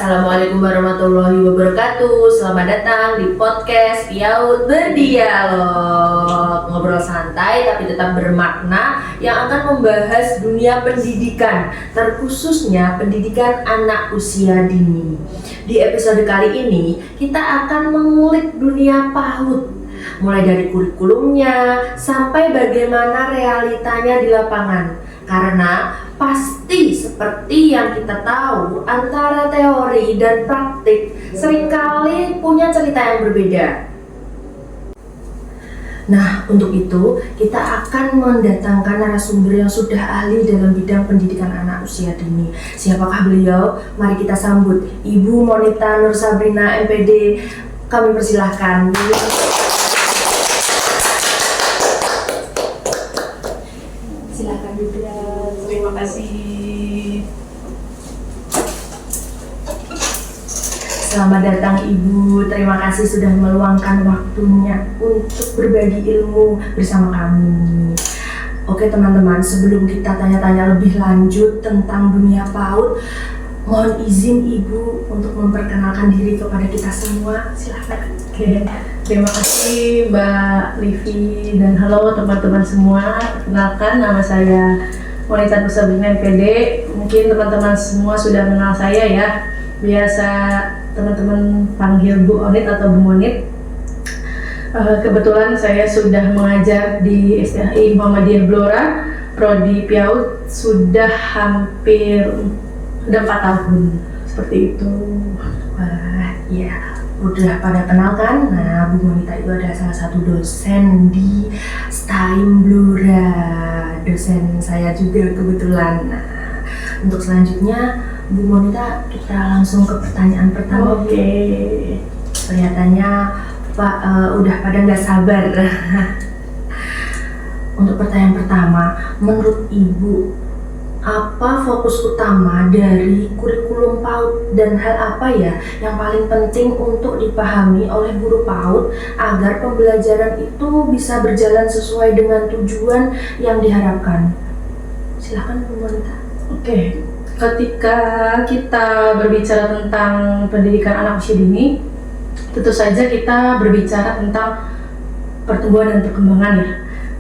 Assalamualaikum warahmatullahi wabarakatuh. Selamat datang di podcast Piaut Berdialog. Ngobrol santai tapi tetap bermakna yang akan membahas dunia pendidikan, terkhususnya pendidikan anak usia dini. Di episode kali ini kita akan mengulik dunia PAUD, mulai dari kurikulumnya sampai bagaimana realitanya di lapangan. Karena pasti seperti yang kita tahu, antara teori dan praktik seringkali punya cerita yang berbeda. Nah, untuk itu kita akan mendatangkan narasumber yang sudah ahli dalam bidang pendidikan anak usia dini. Siapakah beliau? Mari kita sambut Ibu Monita Nur Sabrina, MPD. Kami persilahkan. Silakan juga. Terima kasih. Selamat datang Ibu, terima kasih sudah meluangkan waktunya untuk berbagi ilmu bersama kami. Oke teman-teman, sebelum kita tanya-tanya lebih lanjut tentang dunia PAUD, mohon izin Ibu untuk memperkenalkan diri kepada kita semua. Silakan. Oke, terima kasih Mbak Livi dan halo teman-teman semua. Perkenalkan, nama saya Monita Nur Sabrina, MPD. Mungkin teman-teman semua sudah mengenal saya ya. Biasa teman-teman panggil Bu Onit atau Bu Monit. Kebetulan saya sudah mengajar di STHI Muhammadiyah Blora, Prodi Piaut sudah hampir 4 tahun, seperti itu. Wah, ya, udah pada kenal kan? Nah, Bu Monita itu adalah salah satu dosen di STHI Blora, dosen saya juga kebetulan. Nah, untuk selanjutnya Bu Monita, kita langsung ke pertanyaan pertama. Oke. Kelihatannya Pak udah pada nggak sabar. Untuk pertanyaan pertama, menurut Ibu, apa fokus utama dari kurikulum PAUD dan hal apa ya yang paling penting untuk dipahami oleh guru PAUD agar pembelajaran itu bisa berjalan sesuai dengan tujuan yang diharapkan? Silakan Bu Monita. Oke. Ketika kita berbicara tentang pendidikan anak usia dini, tentu saja kita berbicara tentang pertumbuhan dan perkembangan ya.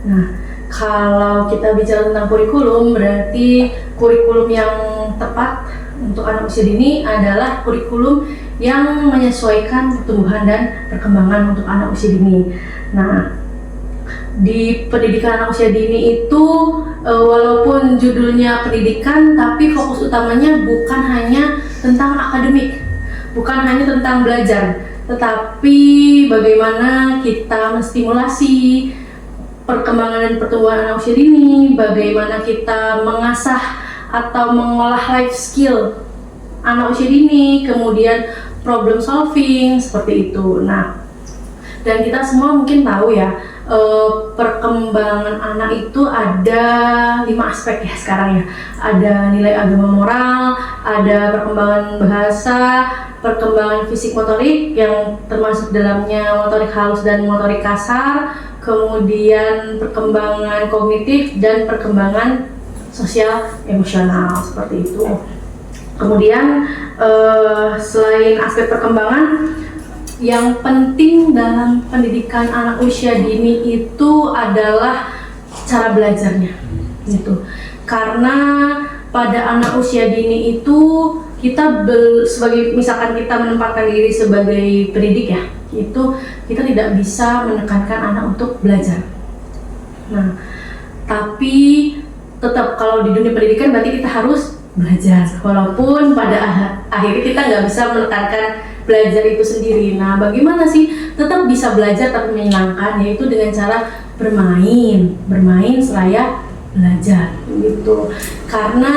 Nah, kalau kita bicara tentang kurikulum, berarti kurikulum yang tepat untuk anak usia dini adalah kurikulum yang menyesuaikan pertumbuhan dan perkembangan untuk anak usia dini. Nah, di pendidikan anak usia dini itu walaupun judulnya pendidikan, tapi fokus utamanya bukan hanya tentang akademik, bukan hanya tentang belajar, tetapi bagaimana kita menstimulasi perkembangan dan pertumbuhan anak usia dini, bagaimana kita mengasah atau mengolah life skill anak usia dini, kemudian problem solving, seperti itu. Nah, dan kita semua mungkin tahu ya, perkembangan anak itu ada 5 aspek ya sekarang ya. Ada nilai agama moral, ada perkembangan bahasa, perkembangan fisik motorik yang termasuk dalamnya motorik halus dan motorik kasar, kemudian perkembangan kognitif dan perkembangan sosial emosional, seperti itu. Kemudian selain aspek perkembangan, yang penting dalam pendidikan anak usia dini itu adalah cara belajarnya gitu. Karena pada anak usia dini itu kita sebagai misalkan kita menempatkan diri sebagai pendidik ya, itu kita tidak bisa menekankan anak untuk belajar. Nah, tapi tetap kalau di dunia pendidikan berarti kita harus belajar, walaupun pada akhirnya kita nggak bisa menekankan belajar itu sendiri. Nah, bagaimana sih tetap bisa belajar tapi menyenangkan, yaitu dengan cara bermain seraya belajar gitu. Karena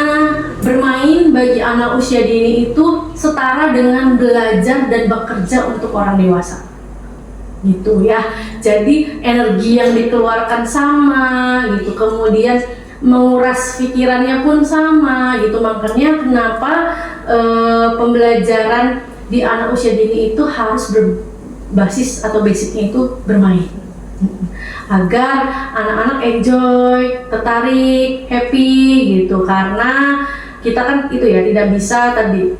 bermain bagi anak usia dini itu setara dengan belajar dan bekerja untuk orang dewasa gitu ya. Jadi energi yang dikeluarkan sama gitu, kemudian menguras pikirannya pun sama gitu. Makanya kenapa pembelajaran di anak usia dini itu harus berbasis atau basicnya itu bermain, agar anak-anak enjoy, tertarik, happy gitu. Karena kita kan itu ya tidak bisa tadi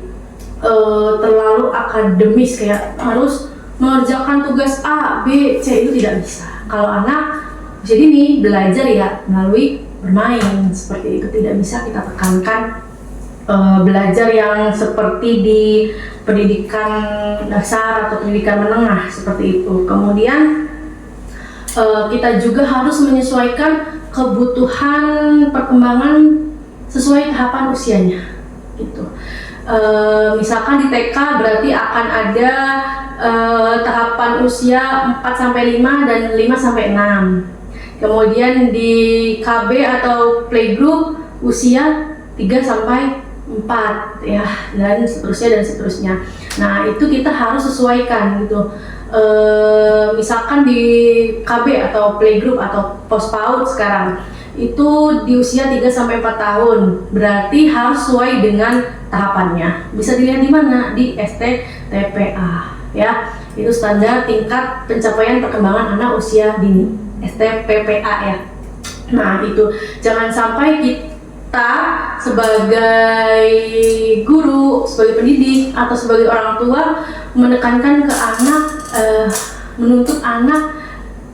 terlalu akademis kayak harus mengerjakan tugas A, B, C, itu tidak bisa. Kalau anak usia dini belajar ya melalui bermain, seperti itu. Tidak bisa kita tekankan belajar yang seperti di pendidikan dasar atau pendidikan menengah seperti itu. Kemudian kita juga harus menyesuaikan kebutuhan perkembangan sesuai tahapan usianya gitu. Misalkan di TK berarti akan ada tahapan usia 4-5 dan 5-6. Kemudian di KB atau playgroup usia 3-4 ya, dan seterusnya. Nah, itu kita harus sesuaikan gitu. Misalkan di KB atau playgroup atau PAUD sekarang itu di usia 3-4 tahun, berarti harus sesuai dengan tahapannya. Bisa dilihat di mana? Di STTPA ya. Itu standar tingkat pencapaian perkembangan anak usia dini, STPPA ya. Nah, itu jangan sampai kita sebagai guru, sebagai pendidik atau sebagai orang tua menekankan ke anak, menuntut anak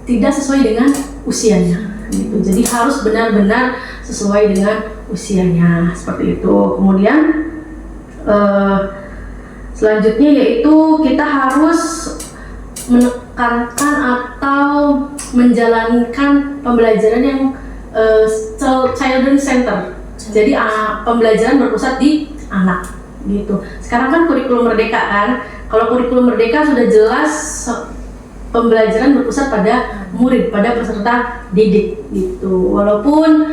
tidak sesuai dengan usianya gitu. Jadi harus benar-benar sesuai dengan usianya seperti itu. Kemudian selanjutnya yaitu kita harus menekankan atau menjalankan pembelajaran yang children center. Jadi pembelajaran berpusat di anak gitu. Sekarang kan kurikulum merdeka kan. Kalau kurikulum merdeka sudah jelas pembelajaran berpusat pada murid, pada peserta didik gitu. Walaupun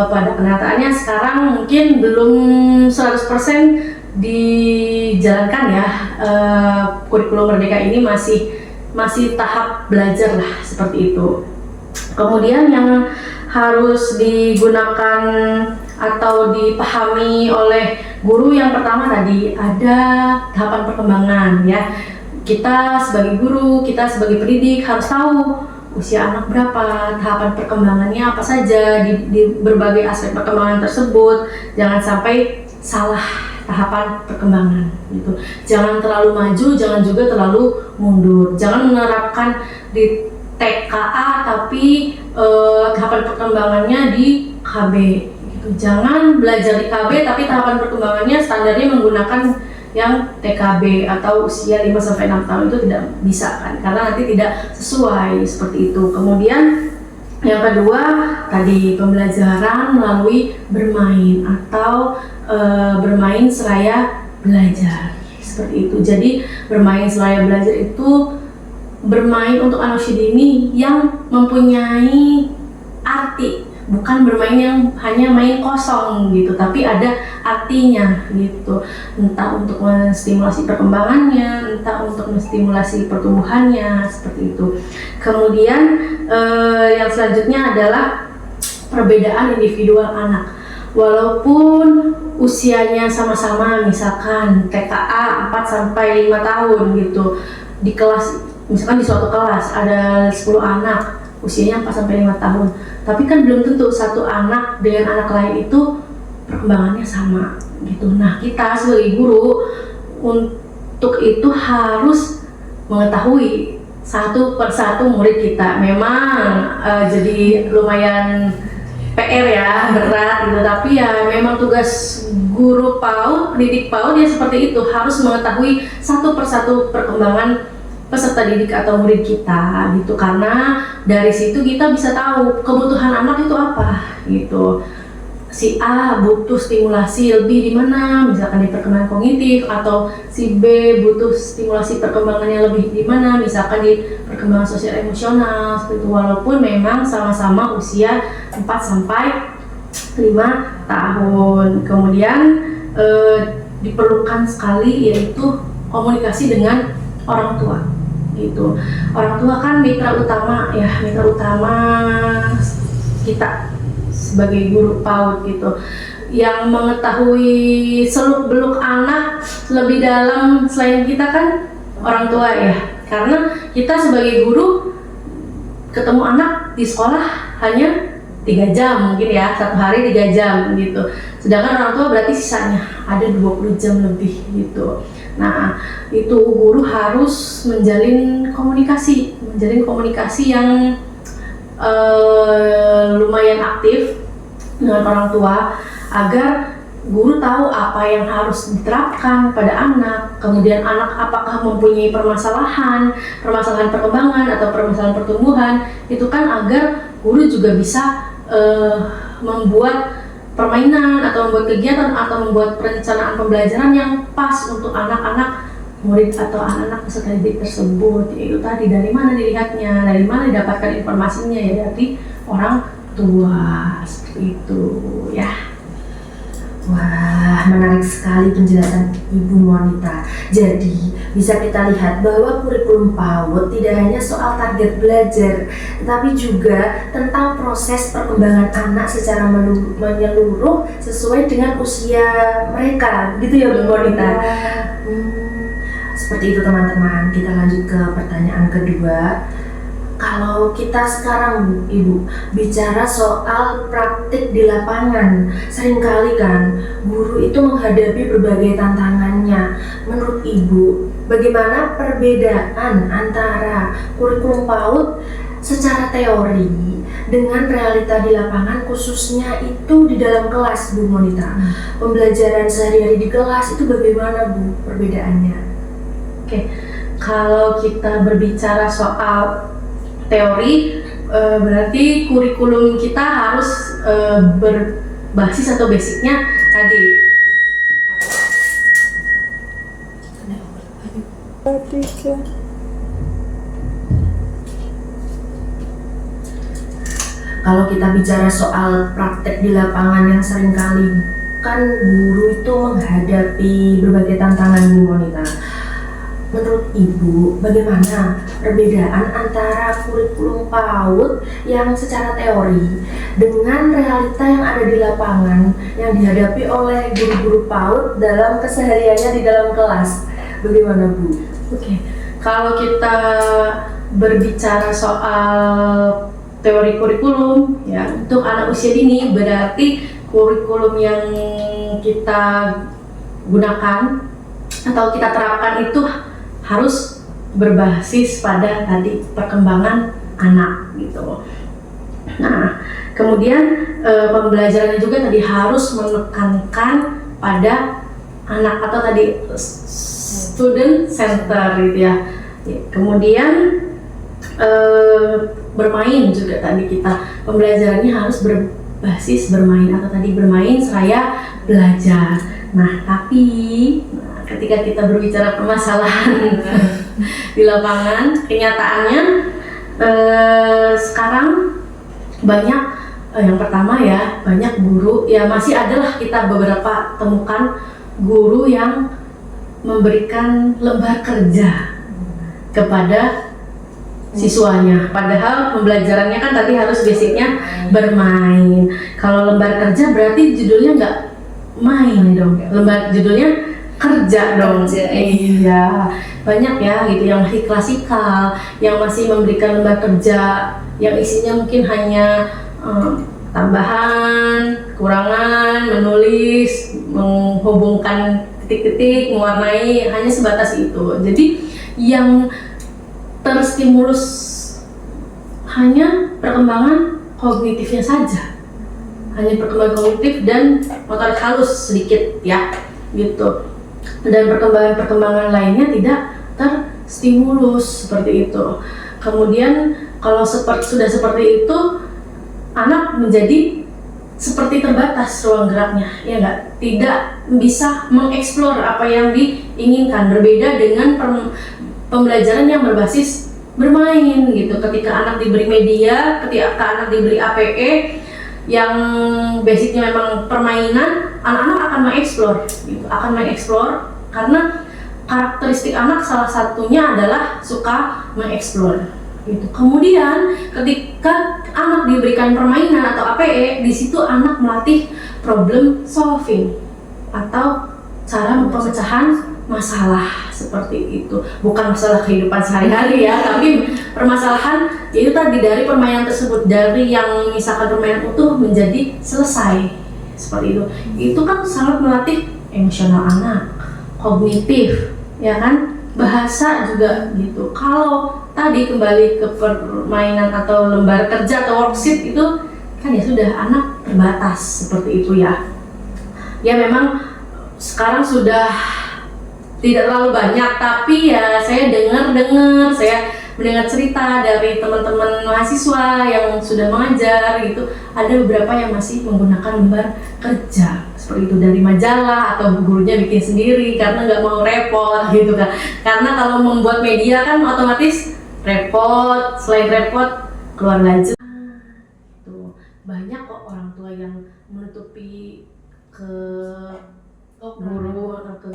pada kenyataannya sekarang mungkin belum 100% dijalankan ya, kurikulum merdeka ini masih tahap belajar lah seperti itu. Kemudian yang harus digunakan atau dipahami oleh guru yang pertama tadi ada tahapan perkembangan ya. Kita sebagai guru, kita sebagai pendidik harus tahu usia anak berapa, tahapan perkembangannya apa saja di berbagai aspek perkembangan tersebut. Jangan sampai salah tahapan perkembangan gitu. Jangan terlalu maju, jangan juga terlalu mundur. Jangan menerapkan di TKA tapi tahapan perkembangannya di KB gitu. Jangan belajar di KB tapi tahapan perkembangannya standarnya menggunakan yang TKB atau usia 5-6 tahun, itu tidak bisa kan, karena nanti tidak sesuai seperti itu. Kemudian yang kedua tadi pembelajaran melalui bermain atau bermain seraya belajar seperti itu. Jadi bermain seraya belajar itu bermain untuk anak usia dini yang mempunyai arti, bukan bermain yang hanya main kosong gitu, tapi ada artinya gitu. Entah untuk menstimulasi perkembangannya, entah untuk menstimulasi pertumbuhannya seperti itu. Kemudian yang selanjutnya adalah perbedaan individual anak. Walaupun usianya sama-sama, misalkan TKA 4-5 tahun gitu, di kelas, misalkan di suatu kelas ada 10 anak usianya 4-5 tahun, tapi kan belum tentu satu anak dengan anak lain itu perkembangannya sama gitu. Nah, kita sebagai guru untuk itu harus mengetahui satu persatu murid kita. Memang jadi lumayan PR ya, berat gitu, tapi ya memang tugas guru PAUD, pendidik PAUD ya seperti itu, harus mengetahui satu persatu perkembangan peserta didik atau murid kita gitu, karena dari situ kita bisa tahu kebutuhan anak itu apa gitu. Si A butuh stimulasi lebih di mana, misalkan di perkembangan kognitif, atau si B butuh stimulasi perkembangannya lebih di mana, misalkan di perkembangan sosial emosional seperti itu. Walaupun memang sama-sama usia 4-5 tahun. Kemudian diperlukan sekali yaitu komunikasi dengan orang tua gitu. Orang tua kan mitra utama ya, mitra utama kita sebagai guru PAUD gitu, yang mengetahui seluk-beluk anak lebih dalam selain kita kan orang tua ya. Karena kita sebagai guru ketemu anak di sekolah hanya 3 jam mungkin ya, satu hari 3 jam gitu. Sedangkan orang tua berarti sisanya ada 20 jam lebih gitu. Nah, itu guru harus menjalin komunikasi yang lumayan aktif dengan orang tua agar guru tahu apa yang harus diterapkan pada anak, kemudian anak apakah mempunyai permasalahan perkembangan atau permasalahan pertumbuhan, itu kan agar guru juga bisa membuat permainan atau membuat kegiatan atau membuat perencanaan pembelajaran yang pas untuk anak-anak murid atau anak-anak peserta didik tersebut. Itu tadi dari mana dilihatnya, dari mana didapatkan informasinya, ya dari orang tua, seperti itu ya. Wah, menarik sekali penjelasan Ibu Monita. Jadi, bisa kita lihat bahwa kurikulum PAUD tidak hanya soal target belajar, tetapi juga tentang proses perkembangan anak secara menyeluruh sesuai dengan usia mereka. Gitu ya Bu Monita? Seperti itu teman-teman. Kita lanjut ke pertanyaan kedua. Kalau kita sekarang Ibu bicara soal praktik di lapangan, seringkali kan guru itu menghadapi berbagai tantangannya. Menurut Ibu, bagaimana perbedaan antara kurikulum PAUD secara teori dengan realita di lapangan, khususnya itu di dalam kelas, Bu Monita? Pembelajaran sehari-hari di kelas itu bagaimana Bu perbedaannya? Oke, kalau kita berbicara soal teori, berarti kurikulum kita harus berbasis atau basicnya tadi. Kalau kita bicara soal praktek di lapangan yang seringkali kan guru itu menghadapi berbagai tantangan, Bu Monita. Menurut Ibu, bagaimana perbedaan antara kurikulum PAUD yang secara teori dengan realita yang ada di lapangan yang dihadapi oleh guru-guru PAUD dalam kesehariannya di dalam kelas? Bagaimana Bu? Oke, kalau kita berbicara soal teori kurikulum ya untuk anak usia dini, berarti kurikulum yang kita gunakan atau kita terapkan itu harus berbasis pada tadi perkembangan anak gitu. Nah, kemudian pembelajarannya juga tadi harus menekankan pada anak atau tadi student center gitu ya. Kemudian bermain juga tadi kita pembelajarannya harus berbasis bermain atau tadi bermain seraya belajar. Nah, tapi ketika kita berbicara permasalahan di lapangan, kenyataannya sekarang banyak yang pertama ya, banyak guru ya masih adalah kita beberapa temukan guru yang memberikan lembar kerja kepada siswanya, padahal pembelajarannya kan tadi harus basicnya bermain. Kalau lembar kerja berarti judulnya nggak main dong, lembar judulnya kerja dong. Iya, banyak ya gitu yang masih klasikal, yang masih memberikan lembar kerja yang isinya mungkin hanya tambahan, kurangan, menulis, menghubungkan titik-titik, mewarnai, hanya sebatas itu. Jadi yang terstimulus hanya perkembangan kognitifnya saja, hanya perkembangan kognitif dan motorik halus sedikit ya gitu. Dan perkembangan lainnya tidak terstimulus seperti itu. Kemudian kalau sudah seperti itu, anak menjadi seperti terbatas ruang geraknya, ya nggak? Tidak bisa mengeksplor apa yang diinginkan. Berbeda dengan pembelajaran yang berbasis bermain gitu. Ketika anak diberi media, ketika anak diberi APE yang basicnya memang permainan, anak-anak akan mengeksplor gitu, karena karakteristik anak salah satunya adalah suka mengeksplor gitu. Kemudian ketika anak diberikan permainan atau APE, di situ anak melatih problem solving atau cara pemecahan masalah seperti itu. Bukan masalah kehidupan sehari-hari ya, tapi permasalahan yaitu tadi dari permainan tersebut, dari yang misalkan permainan utuh menjadi selesai seperti itu. Itu kan sangat melatih emosional anak, kognitif, ya kan, bahasa juga gitu. Kalau tadi kembali ke permainan atau lembar kerja atau worksheet itu kan ya sudah, anak terbatas seperti itu ya. Ya memang sekarang sudah tidak terlalu banyak, tapi ya saya saya mendengar cerita dari teman-teman mahasiswa yang sudah mengajar gitu, ada beberapa yang masih menggunakan lembar kerja seperti itu dari majalah atau gurunya bikin sendiri karena nggak mau repot gitu kan. Karena kalau membuat media kan otomatis repot, selain repot keluar gadget. Tuh, banyak kok orang tua yang menutupi ke guru atau ke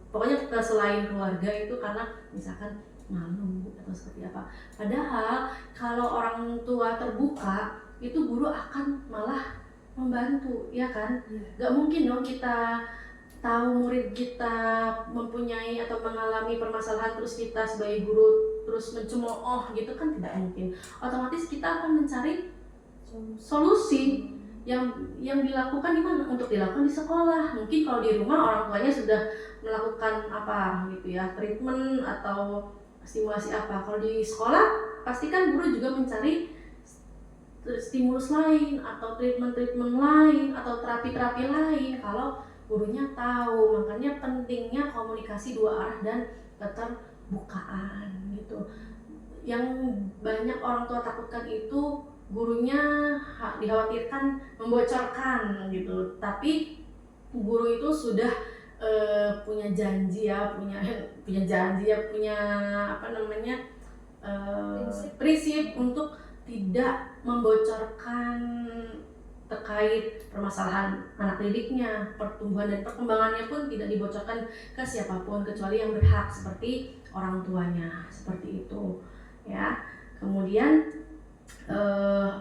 pokoknya ke selain keluarga itu karena misalkan malu atau seperti apa. Padahal kalau orang tua terbuka itu guru akan malah membantu, ya kan? Gak mungkin dong kita tahu murid kita mempunyai atau mengalami permasalahan terus kita sebagai guru terus mencemooh gitu kan, tidak mungkin. Otomatis kita akan mencari solusi yang dilakukan di mana? Untuk dilakukan di sekolah. Mungkin kalau di rumah orang tuanya sudah melakukan apa gitu ya, treatment atau stimulasi apa. Kalau di sekolah pastikan guru juga mencari stimulus lain atau treatment lain atau terapi lain kalau gurunya tahu. Makanya pentingnya komunikasi dua arah dan keterbukaan gitu. Yang banyak orang tua takutkan itu gurunya dikhawatirkan membocorkan gitu, tapi guru itu sudah punya janji ya, punya apa namanya prinsip untuk tidak membocorkan terkait permasalahan anak didiknya, pertumbuhan dan perkembangannya pun tidak dibocorkan ke siapapun kecuali yang berhak seperti orang tuanya, seperti itu ya. Kemudian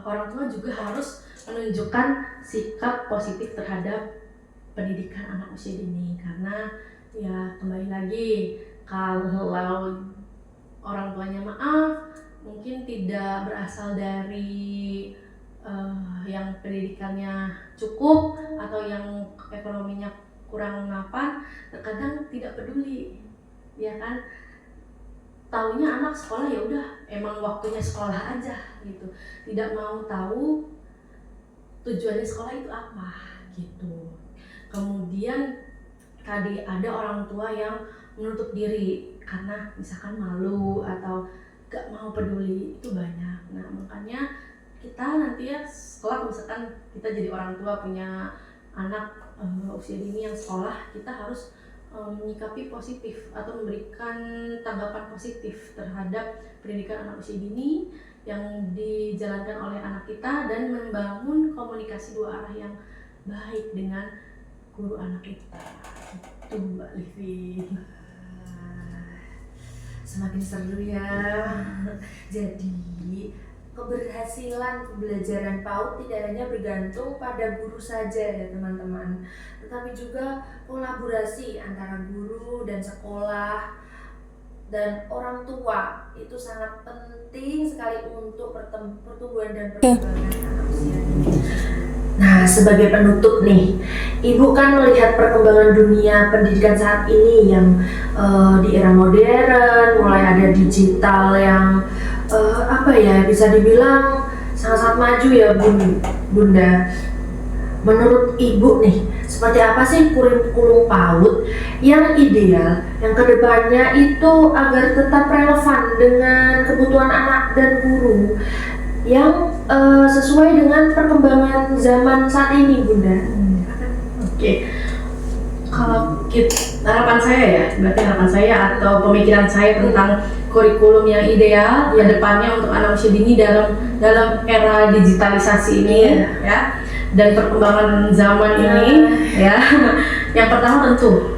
orang tua juga harus menunjukkan sikap positif terhadap pendidikan anak usia dini, karena ya kembali lagi kalau orang tuanya maaf mungkin tidak berasal dari yang pendidikannya cukup atau yang ekonominya kurang mapan, terkadang tidak peduli, ya kan? Taunya anak sekolah ya udah emang waktunya sekolah aja gitu, tidak mau tahu tujuannya sekolah itu apa gitu. Kemudian tadi ada orang tua yang menutup diri karena misalkan malu atau gak mau peduli, itu banyak. Nah makanya kita nanti ya setelah misalkan kita jadi orang tua punya anak usia dini yang sekolah, kita harus menyikapi positif atau memberikan tanggapan positif terhadap pendidikan anak usia dini yang dijalankan oleh anak kita dan membangun komunikasi dua arah yang baik dengan guru anak kita. Itu Mbak Livi. Semakin seru ya. Jadi keberhasilan pembelajaran PAUD tidak hanya bergantung pada guru saja ya teman-teman, tetapi juga kolaborasi antara guru dan sekolah dan orang tua itu sangat penting sekali untuk pertumbuhan dan perkembangan anak usia dini. Nah, sebagai penutup nih, Ibu kan melihat perkembangan dunia pendidikan saat ini yang di era modern, mulai ada digital yang bisa dibilang sangat-sangat maju ya Bunda. Menurut Ibu nih, seperti apa sih kurikulum PAUD yang ideal, yang kedepannya itu agar tetap relevan dengan kebutuhan anak dan guru, yang sesuai dengan perkembangan zaman saat ini, Bunda? Oke. Kalau harapan saya ya, berarti harapan saya atau pemikiran saya tentang kurikulum yang ideal ya depannya untuk anak usia dini dalam era digitalisasi ini ya dan perkembangan zaman ini ya. Yang pertama tentu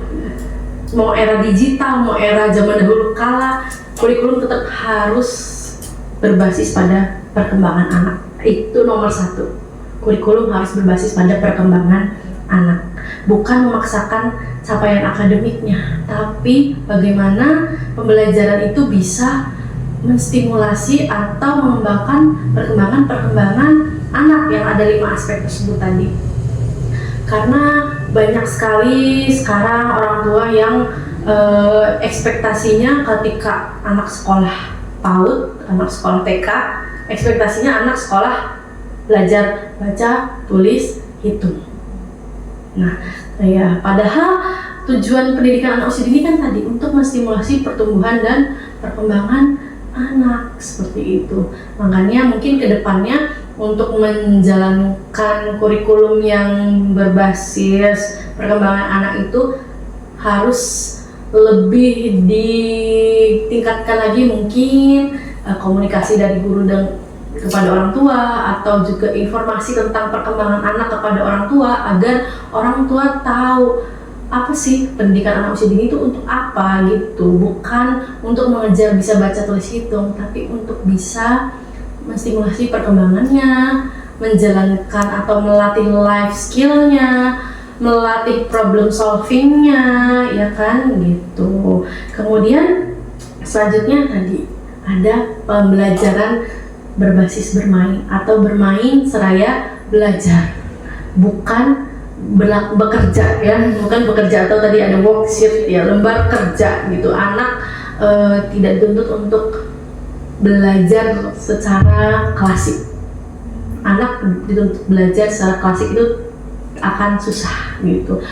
mau era digital, mau era zaman dahulu kala, kurikulum tetap harus berbasis pada perkembangan anak. Itu nomor satu. Kurikulum harus berbasis pada perkembangan anak. Bukan memaksakan capaian akademiknya, tapi bagaimana pembelajaran itu bisa menstimulasi atau mengembangkan perkembangan anak yang ada 5 aspek tersebut tadi. Karena banyak sekali sekarang orang tua yang ekspektasinya ketika anak sekolah PAUD, anak sekolah TK, ekspektasinya anak sekolah belajar baca, tulis, hitung. Nah, ya padahal tujuan pendidikan anak usia dini kan tadi untuk menstimulasi pertumbuhan dan perkembangan anak seperti itu. Makanya mungkin kedepannya untuk menjalankan kurikulum yang berbasis perkembangan anak itu harus lebih ditingkatkan lagi, mungkin komunikasi dari guru dan kepada orang tua, atau juga informasi tentang perkembangan anak kepada orang tua, agar orang tua tahu apa sih pendidikan anak usia dini itu untuk apa gitu. Bukan untuk mengejar bisa baca tulis hitung, tapi untuk bisa menstimulasi perkembangannya, menjalankan atau melatih life skillnya, melatih problem solvingnya, ya kan gitu. Kemudian selanjutnya tadi ada pembelajaran berbasis bermain atau bermain seraya belajar, bukan bekerja ya, bukan bekerja atau tadi ada worksheet ya, lembar kerja gitu. Anak tidak dituntut untuk belajar secara klasik. Anak dituntut belajar secara klasik itu akan susah gitu.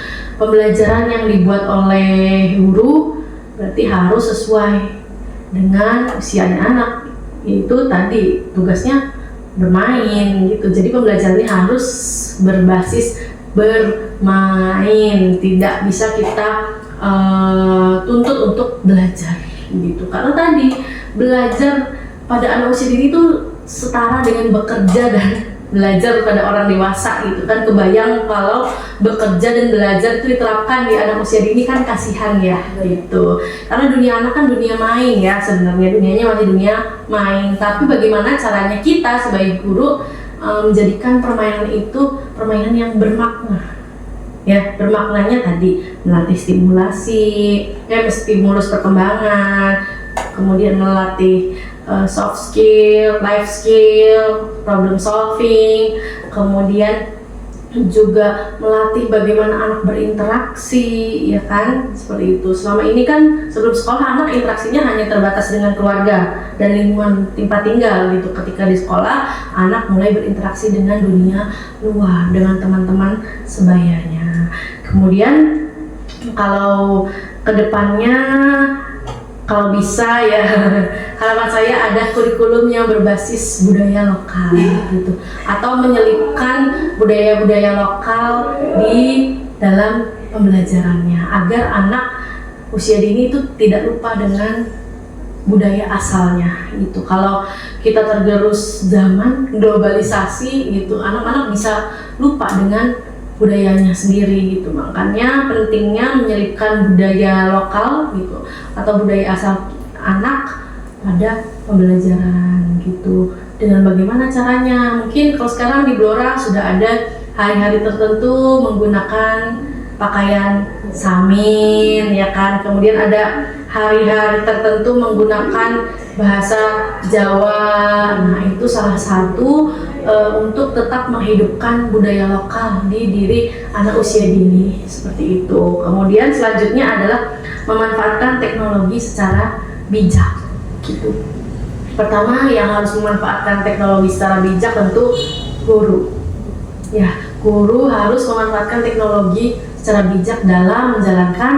Pembelajaran yang dibuat oleh guru berarti harus sesuai dengan usianya anak, itu tadi tugasnya bermain gitu. Jadi pembelajarannya harus berbasis bermain, tidak bisa kita tuntut untuk belajar gitu. Karena tadi belajar pada anak usia dini itu setara dengan bekerja dan belajar pada orang dewasa gitu kan. Kebayang kalau bekerja dan belajar itu diterapkan di anak usia dini kan kasihan ya gitu. Karena dunia anak kan dunia main ya, sebenarnya dunianya masih dunia main. Tapi bagaimana caranya kita sebagai guru menjadikan permainan itu permainan yang bermakna. Ya, bermaknanya tadi melatih stimulasi, ya stimulus perkembangan, kemudian melatih soft skill, life skill, problem solving, kemudian juga melatih bagaimana anak berinteraksi, ya kan, seperti itu. Selama ini kan sebelum sekolah anak interaksinya hanya terbatas dengan keluarga dan lingkungan tempat tinggal gitu. Ketika di sekolah anak mulai berinteraksi dengan dunia luar, dengan teman-teman sebayanya. Kemudian kalau kedepannya kalau bisa ya, harapan saya ada kurikulum yang berbasis budaya lokal gitu, atau menyelipkan budaya-budaya lokal di dalam pembelajarannya, agar anak usia dini itu tidak lupa dengan budaya asalnya gitu. Kalau kita tergerus zaman globalisasi gitu, anak-anak bisa lupa dengan budayanya sendiri gitu. Makanya pentingnya menyelipkan budaya lokal gitu atau budaya asal anak pada pembelajaran gitu. Dengan bagaimana caranya? Mungkin kalau sekarang di Blora sudah ada hari-hari tertentu menggunakan pakaian samin, ya kan. Kemudian ada hari-hari tertentu menggunakan bahasa Jawa. Nah, itu salah satu untuk tetap menghidupkan budaya lokal di diri anak usia dini, seperti itu. Kemudian selanjutnya adalah memanfaatkan teknologi secara bijak gitu. Pertama yang harus memanfaatkan teknologi secara bijak tentu guru. Ya, guru harus memanfaatkan teknologi secara bijak dalam menjalankan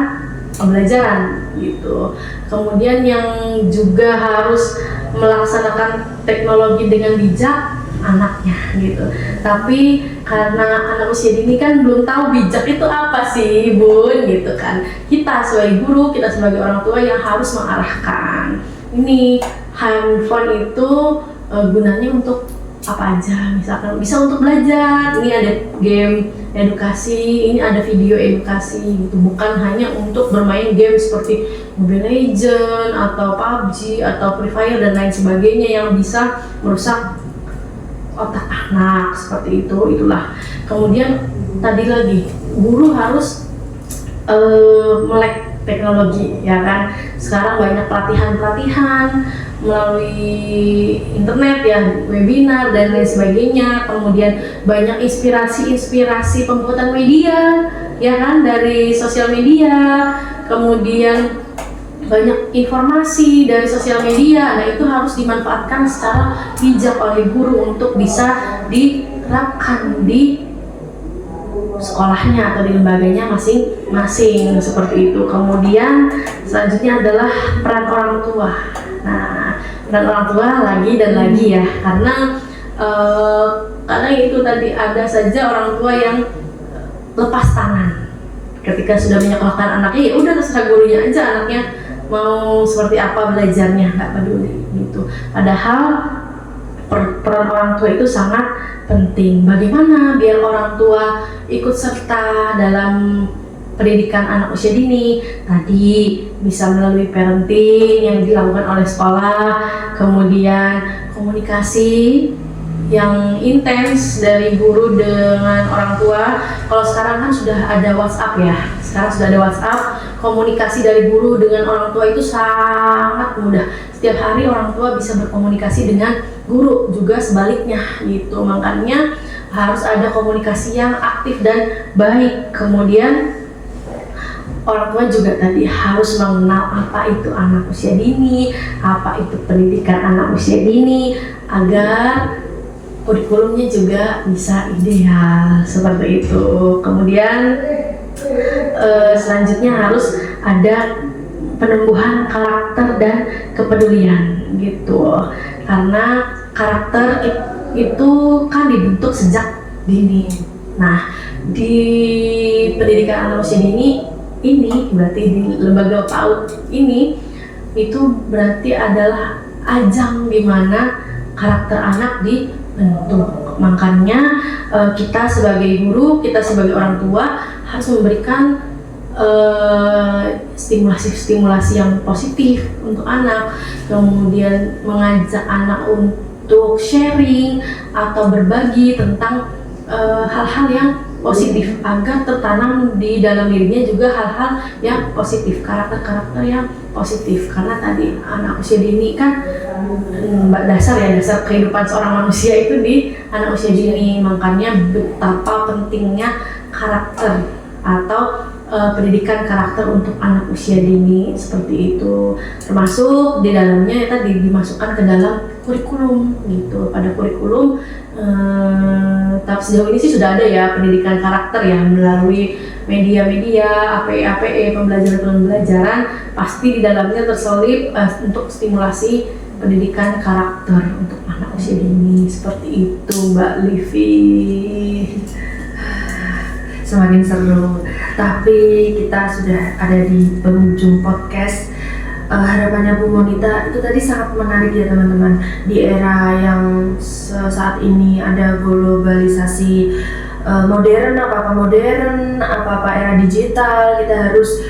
pembelajaran gitu. Kemudian yang juga harus melaksanakan teknologi dengan bijak anaknya gitu. Tapi karena anak usia dini kan belum tahu bijak itu apa sih, Bun, gitu kan. Kita sebagai guru, kita sebagai orang tua yang harus mengarahkan. Ini handphone itu gunanya untuk apa aja, misalkan bisa untuk belajar, ini ada game edukasi, ini ada video edukasi gitu, bukan hanya untuk bermain game seperti Mobile Legends atau PUBG atau Free Fire dan lain sebagainya yang bisa merusak otak anak seperti itu. Itulah. Kemudian tadi lagi guru harus melek teknologi, ya kan. Sekarang banyak pelatihan melalui internet ya, webinar dan lain sebagainya. Kemudian banyak inspirasi pembuatan media, ya kan, dari sosial media. Kemudian banyak informasi dari sosial media. Nah, itu harus dimanfaatkan secara bijak oleh guru untuk bisa diterapkan di sekolahnya atau di lembaganya masing-masing, seperti itu. Kemudian selanjutnya adalah peran orang tua. Nah, peran orang tua lagi dan lagi ya, karena itu tadi ada saja orang tua yang lepas tangan ketika sudah menyekolahkan anaknya. Ya udah, terserah gurunya aja anaknya mau seperti apa belajarnya, nggak peduli gitu. Padahal peran orang tua itu sangat penting. Bagaimana biar orang tua ikut serta dalam pendidikan anak usia dini? Tadi bisa melalui parenting yang dilakukan oleh sekolah, kemudian komunikasi yang intens dari guru dengan orang tua. Kalau sekarang kan sudah ada WhatsApp ya, komunikasi dari guru dengan orang tua itu sangat mudah. Setiap hari orang tua bisa berkomunikasi dengan guru, juga sebaliknya gitu. Makanya harus ada komunikasi yang aktif dan baik. Kemudian orang tua juga tadi harus mengenal apa itu anak usia dini, apa itu pendidikan anak usia dini, agar kurikulumnya juga bisa ideal, seperti itu. Kemudian selanjutnya harus ada penumbuhan karakter dan kepedulian gitu, karena karakter itu kan dibentuk sejak dini. Nah, di pendidikan anak usia dini ini, berarti di lembaga PAUD ini, itu berarti adalah ajang di mana karakter anak dibentuk. Makanya kita sebagai guru, kita sebagai orang tua harus memberikan stimulasi yang positif untuk anak, kemudian mengajak anak untuk sharing atau berbagi tentang hal-hal yang positif agar tertanam di dalam dirinya juga hal-hal yang positif, karakter-karakter yang positif. Karena tadi anak usia dini kan dasar kehidupan seorang manusia itu di anak usia dini. Makanya betapa pentingnya karakter atau pendidikan karakter untuk anak usia dini, seperti itu. Termasuk di dalamnya ya tadi dimasukkan ke dalam kurikulum gitu. Pada kurikulum tahap sejauh ini sih sudah ada ya pendidikan karakter ya melalui media-media, APE, pembelajaran, pasti di dalamnya terselip untuk stimulasi pendidikan karakter untuk anak usia dini, seperti itu Mbak Livi. Semakin seru, tapi kita sudah ada di penghujung podcast. Harapannya Bu Monita itu tadi sangat menarik ya teman-teman. Di era yang saat ini ada globalisasi modern, apa-apa era digital, kita harus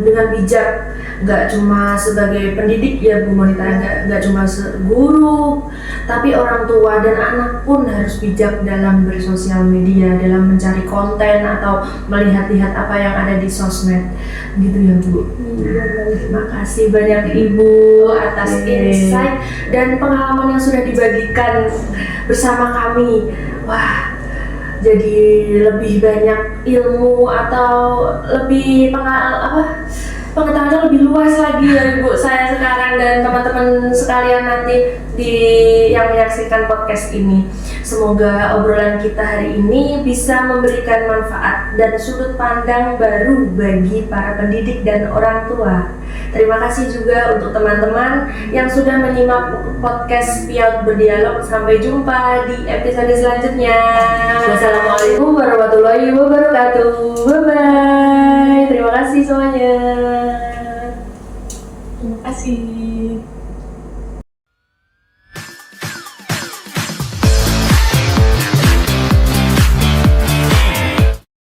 dengan bijak, nggak cuma sebagai pendidik ya Bu Monita, nggak cuma guru, tapi orang tua dan anak pun harus bijak dalam bersosial media, dalam mencari konten atau melihat-lihat apa yang ada di sosmed, gitu ya Bu. Terima kasih banyak Ibu atas insight dan pengalaman yang sudah dibagikan bersama kami. Wah, jadi lebih banyak ilmu atau lebih pengetahuan lebih luas lagi ya Ibu saya sekarang dan teman-teman sekalian nanti yang menyaksikan podcast ini. Semoga obrolan kita hari ini bisa memberikan manfaat dan sudut pandang baru bagi para pendidik dan orang tua. Terima kasih juga untuk teman-teman yang sudah menyimak podcast PIAUD Berdialog. Sampai jumpa di episode selanjutnya. Wassalamualaikum warahmatullahi wabarakatuh. Bye-bye. Terima kasih semuanya. Terima kasih.